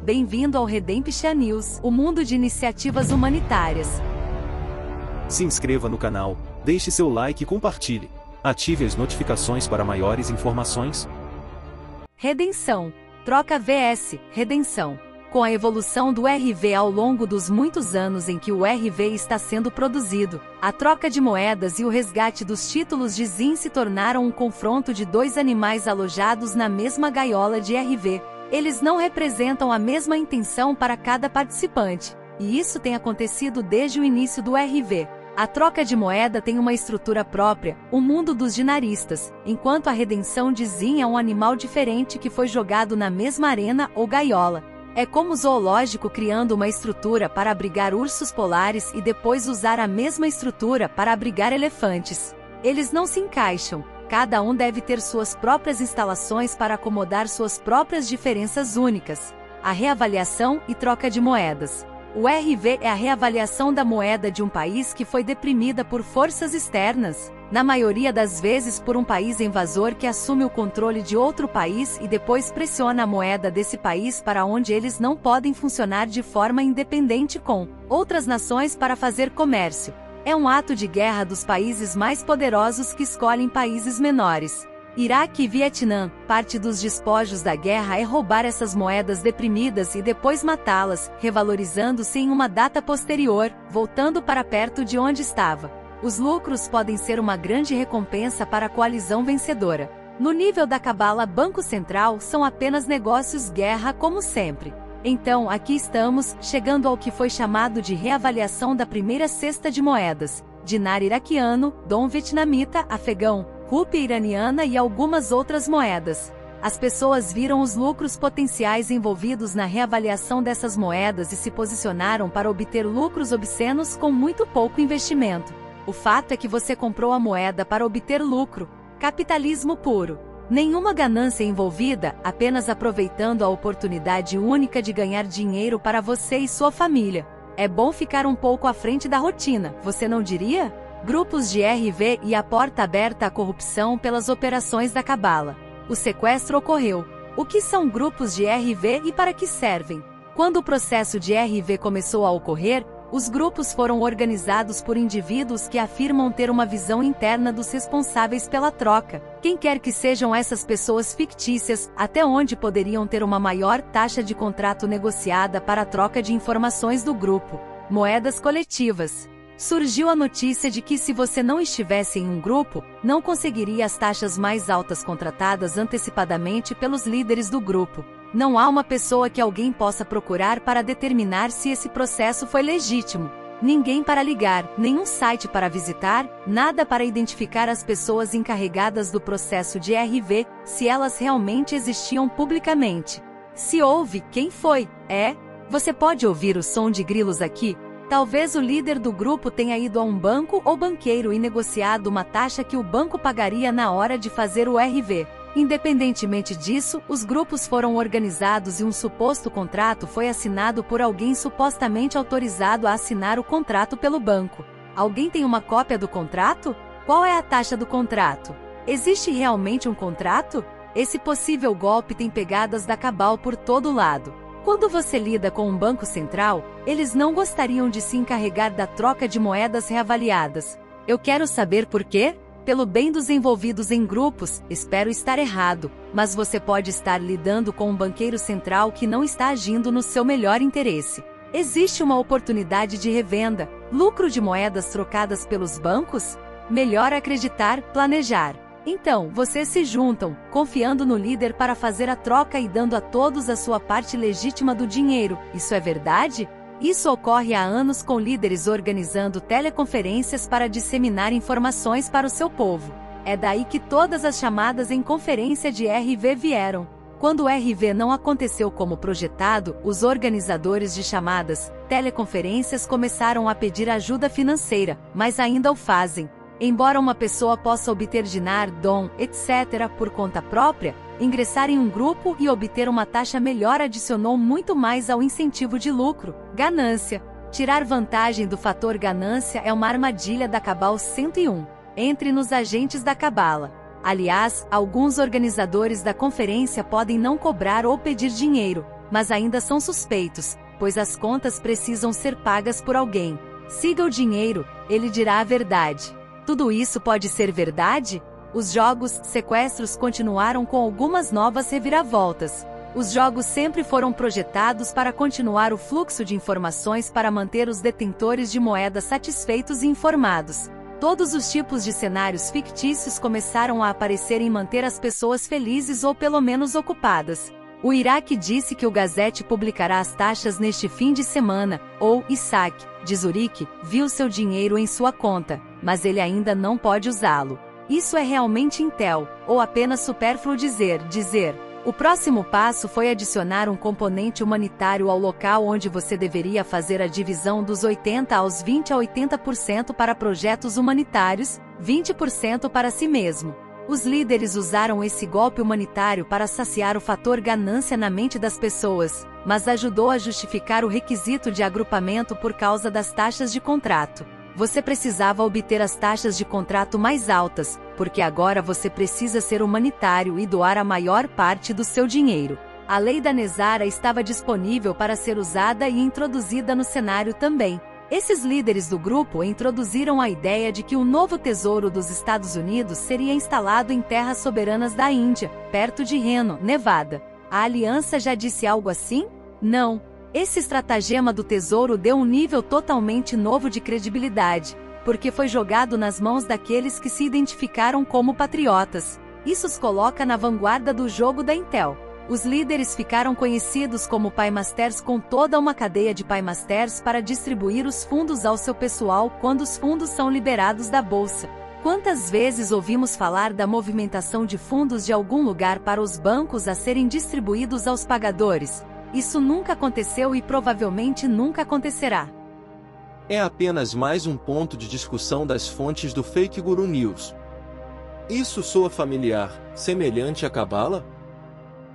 bem-vindo ao Redemption News, o mundo de iniciativas humanitárias. Se inscreva no canal, deixe seu like e compartilhe. Ative as notificações para maiores informações. Redenção. Troca vs. Redenção. Com a evolução do RV ao longo dos muitos anos em que o RV está sendo produzido, a troca de moedas e o resgate dos títulos de ZIN se tornaram um confronto de dois animais alojados na mesma gaiola de RV. Eles não representam a mesma intenção para cada participante, e isso tem acontecido desde o início do RV. A troca de moeda tem uma estrutura própria, o mundo dos dinaristas, enquanto a redenção de ZIN é um animal diferente que foi jogado na mesma arena ou gaiola. É como o zoológico criando uma estrutura para abrigar ursos polares e depois usar a mesma estrutura para abrigar elefantes. Eles não se encaixam, cada um deve ter suas próprias instalações para acomodar suas próprias diferenças únicas. A reavaliação e troca de moedas. O RV é a reavaliação da moeda de um país que foi deprimida por forças externas, na maioria das vezes por um país invasor que assume o controle de outro país e depois pressiona a moeda desse país para onde eles não podem funcionar de forma independente com outras nações para fazer comércio. É um ato de guerra dos países mais poderosos que escolhem países menores. Iraque e Vietnã, parte dos despojos da guerra é roubar essas moedas deprimidas e depois matá-las, revalorizando-se em uma data posterior, voltando para perto de onde estava. Os lucros podem ser uma grande recompensa para a coalizão vencedora. No nível da cabala Banco Central são apenas negócios guerra como sempre. Então aqui estamos, chegando ao que foi chamado de reavaliação da primeira cesta de moedas, dinar iraquiano, dom vietnamita, afegão, rúpia iraniana e algumas outras moedas. As pessoas viram os lucros potenciais envolvidos na reavaliação dessas moedas e se posicionaram para obter lucros obscenos com muito pouco investimento. O fato é que você comprou a moeda para obter lucro. Capitalismo puro. Nenhuma ganância envolvida, apenas aproveitando a oportunidade única de ganhar dinheiro para você e sua família. É bom ficar um pouco à frente da rotina, você não diria? Grupos de RV e a porta aberta à corrupção pelas operações da cabala. O sequestro ocorreu. O que são grupos de RV e para que servem? Quando o processo de RV começou a ocorrer, os grupos foram organizados por indivíduos que afirmam ter uma visão interna dos responsáveis pela troca. Quem quer que sejam essas pessoas fictícias, até onde poderiam ter uma maior taxa de contrato negociada para a troca de informações do grupo. Moedas coletivas. Surgiu a notícia de que se você não estivesse em um grupo, não conseguiria as taxas mais altas contratadas antecipadamente pelos líderes do grupo. Não há uma pessoa que alguém possa procurar para determinar se esse processo foi legítimo. Ninguém para ligar, nenhum site para visitar, nada para identificar as pessoas encarregadas do processo de RV, se elas realmente existiam publicamente. Se houve, quem foi? Você pode ouvir o som de grilos aqui? Talvez o líder do grupo tenha ido a um banco ou banqueiro e negociado uma taxa que o banco pagaria na hora de fazer o RV. Independentemente disso, os grupos foram organizados e um suposto contrato foi assinado por alguém supostamente autorizado a assinar o contrato pelo banco. Alguém tem uma cópia do contrato? Qual é a taxa do contrato? Existe realmente um contrato? Esse possível golpe tem pegadas da cabal por todo lado. Quando você lida com um banco central, eles não gostariam de se encarregar da troca de moedas reavaliadas. Eu quero saber por quê? Pelo bem dos envolvidos em grupos, espero estar errado, mas você pode estar lidando com um banqueiro central que não está agindo no seu melhor interesse. Existe uma oportunidade de revenda, lucro de moedas trocadas pelos bancos? Melhor acreditar, planejar. Então, vocês se juntam, confiando no líder para fazer a troca e dando a todos a sua parte legítima do dinheiro. Isso é verdade? Isso ocorre há anos com líderes organizando teleconferências para disseminar informações para o seu povo. É daí que todas as chamadas em conferência de RV vieram. Quando o RV não aconteceu como projetado, os organizadores de chamadas, teleconferências começaram a pedir ajuda financeira, mas ainda o fazem. Embora uma pessoa possa obter dinar, dom, etc. por conta própria, ingressar em um grupo e obter uma taxa melhor adicionou muito mais ao incentivo de lucro. Ganância. Tirar vantagem do fator ganância é uma armadilha da Cabal 101. Entre nos agentes da Cabala. Aliás, alguns organizadores da conferência podem não cobrar ou pedir dinheiro, mas ainda são suspeitos, pois as contas precisam ser pagas por alguém. Siga o dinheiro, ele dirá a verdade. Tudo isso pode ser verdade? Os jogos sequestros continuaram com algumas novas reviravoltas. Os jogos sempre foram projetados para continuar o fluxo de informações para manter os detentores de moeda satisfeitos e informados. Todos os tipos de cenários fictícios começaram a aparecer em manter as pessoas felizes ou pelo menos ocupadas. O Iraque disse que o Gazette publicará as taxas neste fim de semana, ou Isaac, de Zurique, viu seu dinheiro em sua conta, mas ele ainda não pode usá-lo. Isso é realmente Intel, ou apenas supérfluo dizer. O próximo passo foi adicionar um componente humanitário ao local onde você deveria fazer a divisão dos 80 aos 20 a 80% para projetos humanitários, 20% para si mesmo. Os líderes usaram esse golpe humanitário para saciar o fator ganância na mente das pessoas, mas ajudou a justificar o requisito de agrupamento por causa das taxas de contrato. Você precisava obter as taxas de contrato mais altas, porque agora você precisa ser humanitário e doar a maior parte do seu dinheiro. A lei da Nezara estava disponível para ser usada e introduzida no cenário também. Esses líderes do grupo introduziram a ideia de que o novo tesouro dos Estados Unidos seria instalado em terras soberanas da Índia, perto de Reno, Nevada. A aliança já disse algo assim? Não. Esse estratagema do tesouro deu um nível totalmente novo de credibilidade, porque foi jogado nas mãos daqueles que se identificaram como patriotas. Isso os coloca na vanguarda do jogo da Intel. Os líderes ficaram conhecidos como Paimasters, com toda uma cadeia de Paimasters para distribuir os fundos ao seu pessoal quando os fundos são liberados da bolsa. Quantas vezes ouvimos falar da movimentação de fundos de algum lugar para os bancos a serem distribuídos aos pagadores? Isso nunca aconteceu e provavelmente nunca acontecerá. É apenas mais um ponto de discussão das fontes do Fake Guru News. Isso soa familiar, semelhante à Cabala?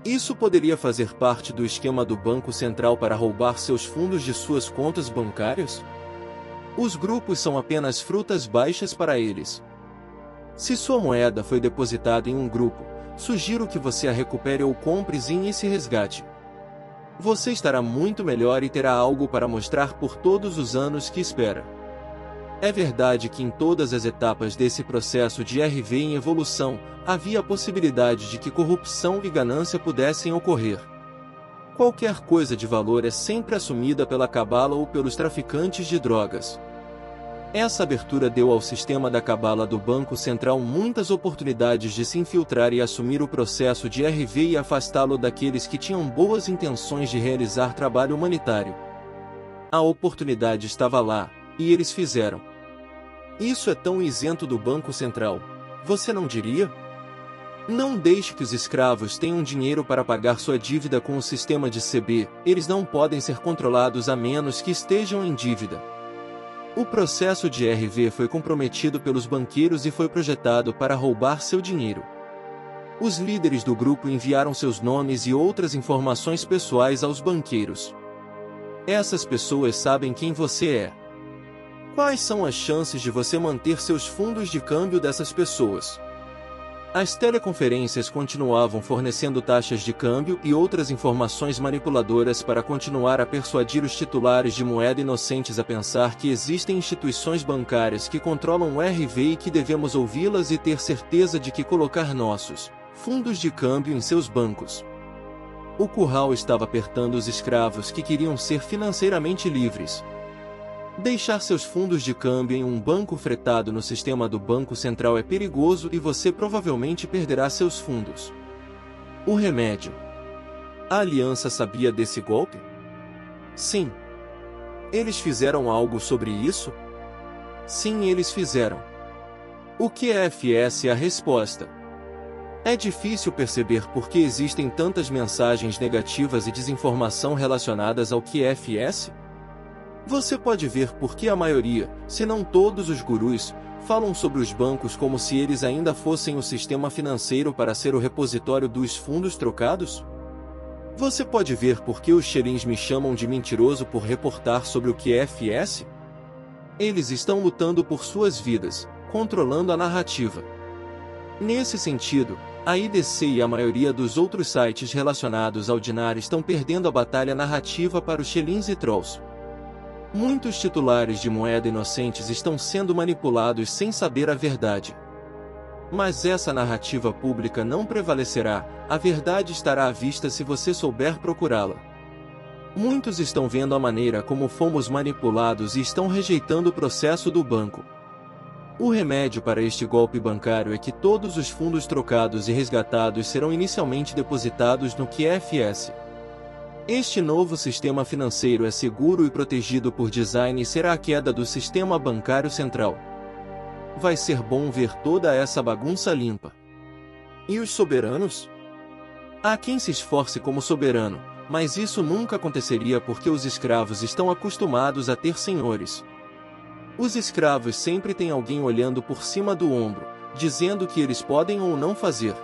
Isso poderia fazer parte do esquema do Banco Central para roubar seus fundos de suas contas bancárias? Os grupos são apenas frutas baixas para eles. Se sua moeda foi depositada em um grupo, sugiro que você a recupere ou compre em esse resgate. Você estará muito melhor e terá algo para mostrar por todos os anos que espera. É verdade que em todas as etapas desse processo de RV em evolução, havia a possibilidade de que corrupção e ganância pudessem ocorrer. Qualquer coisa de valor é sempre assumida pela Cabala ou pelos traficantes de drogas. Essa abertura deu ao sistema da Cabala do Banco Central muitas oportunidades de se infiltrar e assumir o processo de RV e afastá-lo daqueles que tinham boas intenções de realizar trabalho humanitário. A oportunidade estava lá, e eles fizeram. Isso é tão isento do Banco Central, você não diria? Não deixe que os escravos tenham dinheiro para pagar sua dívida com o sistema de CB, eles não podem ser controlados a menos que estejam em dívida. O processo de RV foi comprometido pelos banqueiros e foi projetado para roubar seu dinheiro. Os líderes do grupo enviaram seus nomes e outras informações pessoais aos banqueiros. Essas pessoas sabem quem você é. Quais são as chances de você manter seus fundos de câmbio dessas pessoas? As teleconferências continuavam fornecendo taxas de câmbio e outras informações manipuladoras para continuar a persuadir os titulares de moeda inocentes a pensar que existem instituições bancárias que controlam o RV e que devemos ouvi-las e ter certeza de que colocar nossos fundos de câmbio em seus bancos. O curral estava apertando os escravos que queriam ser financeiramente livres. Deixar seus fundos de câmbio em um banco fretado no sistema do Banco Central é perigoso e você provavelmente perderá seus fundos. O remédio. A aliança sabia desse golpe? Sim. Eles fizeram algo sobre isso? Sim, eles fizeram. O QFS é a resposta. É difícil perceber por que existem tantas mensagens negativas e desinformação relacionadas ao QFS? Você pode ver por que a maioria, se não todos os gurus, falam sobre os bancos como se eles ainda fossem o sistema financeiro para ser o repositório dos fundos trocados? Você pode ver por que os xerins me chamam de mentiroso por reportar sobre o QFS? Eles estão lutando por suas vidas, controlando a narrativa. Nesse sentido, a IDC e a maioria dos outros sites relacionados ao dinar estão perdendo a batalha narrativa para os shillings e trolls. Muitos titulares de moeda inocentes estão sendo manipulados sem saber a verdade. Mas essa narrativa pública não prevalecerá, a verdade estará à vista se você souber procurá-la. Muitos estão vendo a maneira como fomos manipulados e estão rejeitando o processo do banco. O remédio para este golpe bancário é que todos os fundos trocados e resgatados serão inicialmente depositados no QFS. Este novo sistema financeiro é seguro e protegido por design e será a queda do sistema bancário central. Vai ser bom ver toda essa bagunça limpa. E os soberanos? Há quem se esforce como soberano, mas isso nunca aconteceria porque os escravos estão acostumados a ter senhores. Os escravos sempre têm alguém olhando por cima do ombro, dizendo que eles podem ou não fazer.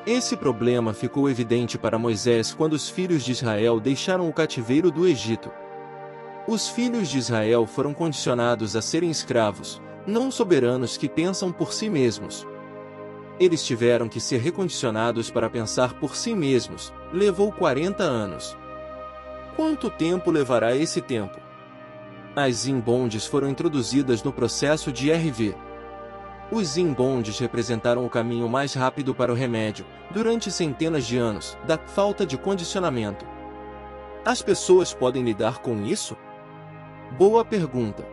Esse problema ficou evidente para Moisés quando os filhos de Israel deixaram o cativeiro do Egito. Os filhos de Israel foram condicionados a serem escravos, não soberanos que pensam por si mesmos. Eles tiveram que ser recondicionados para pensar por si mesmos. Levou 40 anos. Quanto tempo levará esse tempo? As Zinbondes foram introduzidas no processo de RV. Os Zinbondes representaram o caminho mais rápido para o remédio, durante centenas de anos, da falta de condicionamento. As pessoas podem lidar com isso? Boa pergunta.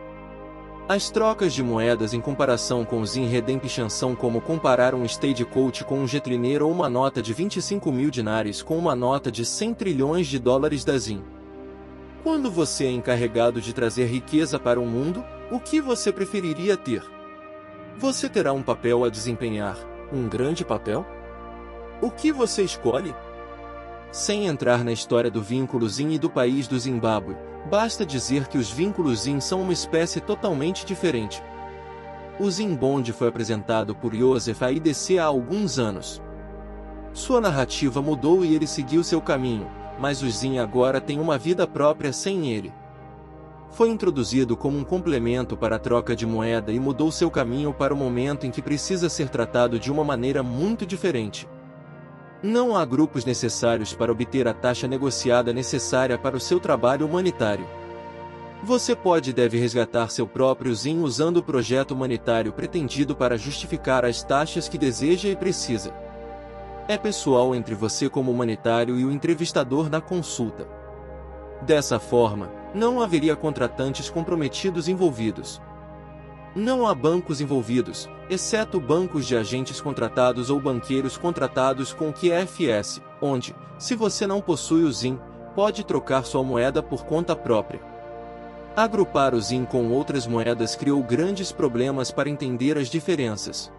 As trocas de moedas em comparação com o Zin Redemption são como comparar um Stagecoach com um Jetliner ou uma nota de 25 mil dinares com uma nota de 100 trilhões de dólares da Zin. Quando você é encarregado de trazer riqueza para o mundo, o que você preferiria ter? Você terá um papel a desempenhar, um grande papel? O que você escolhe? Sem entrar na história do vínculo Zin e do país do Zimbábue, basta dizer que os vínculos Zin são uma espécie totalmente diferente. O Zinbond foi apresentado por Joseph à IDC há alguns anos. Sua narrativa mudou e ele seguiu seu caminho, mas o Zin agora tem uma vida própria sem ele. Foi introduzido como um complemento para a troca de moeda e mudou seu caminho para o momento em que precisa ser tratado de uma maneira muito diferente. Não há grupos necessários para obter a taxa negociada necessária para o seu trabalho humanitário. Você pode e deve resgatar seu próprio Zin usando o projeto humanitário pretendido para justificar as taxas que deseja e precisa. É pessoal entre você como humanitário e o entrevistador na consulta. Dessa forma, não haveria contratantes comprometidos envolvidos. Não há bancos envolvidos, exceto bancos de agentes contratados ou banqueiros contratados com o QFS, onde, se você não possui o Zin, pode trocar sua moeda por conta própria. Agrupar o Zin com outras moedas criou grandes problemas para entender as diferenças.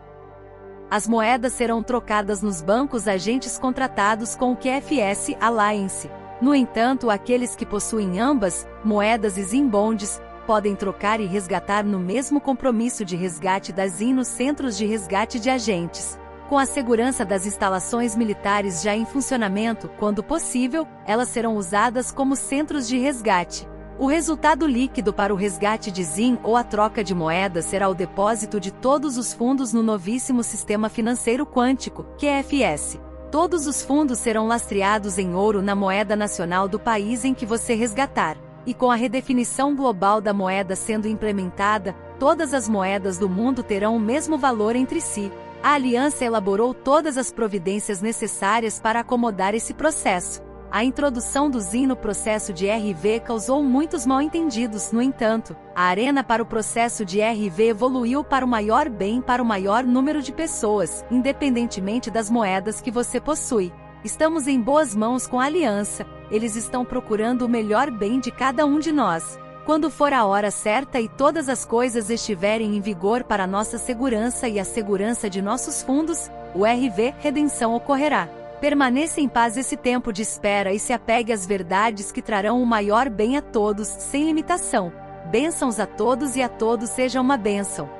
As moedas serão trocadas nos bancos agentes contratados com o QFS Alliance. No entanto, aqueles que possuem ambas, moedas e Zinbondes, podem trocar e resgatar no mesmo compromisso de resgate da Zin nos centros de resgate de agentes. Com a segurança das instalações militares já em funcionamento, quando possível, elas serão usadas como centros de resgate. O resultado líquido para o resgate de Zin ou a troca de moedas será o depósito de todos os fundos no novíssimo Sistema Financeiro Quântico, QFS. Todos os fundos serão lastreados em ouro na moeda nacional do país em que você resgatar. E com a redefinição global da moeda sendo implementada, todas as moedas do mundo terão o mesmo valor entre si. A aliança elaborou todas as providências necessárias para acomodar esse processo. A introdução do Zin no processo de RV causou muitos mal-entendidos, no entanto, a arena para o processo de RV evoluiu para o maior bem para o maior número de pessoas, independentemente das moedas que você possui. Estamos em boas mãos com a aliança, eles estão procurando o melhor bem de cada um de nós. Quando for a hora certa e todas as coisas estiverem em vigor para nossa segurança e a segurança de nossos fundos, o RV Redenção ocorrerá. Permaneça em paz esse tempo de espera e se apegue às verdades que trarão o maior bem a todos, sem limitação. Bênçãos a todos e a todos seja uma bênção.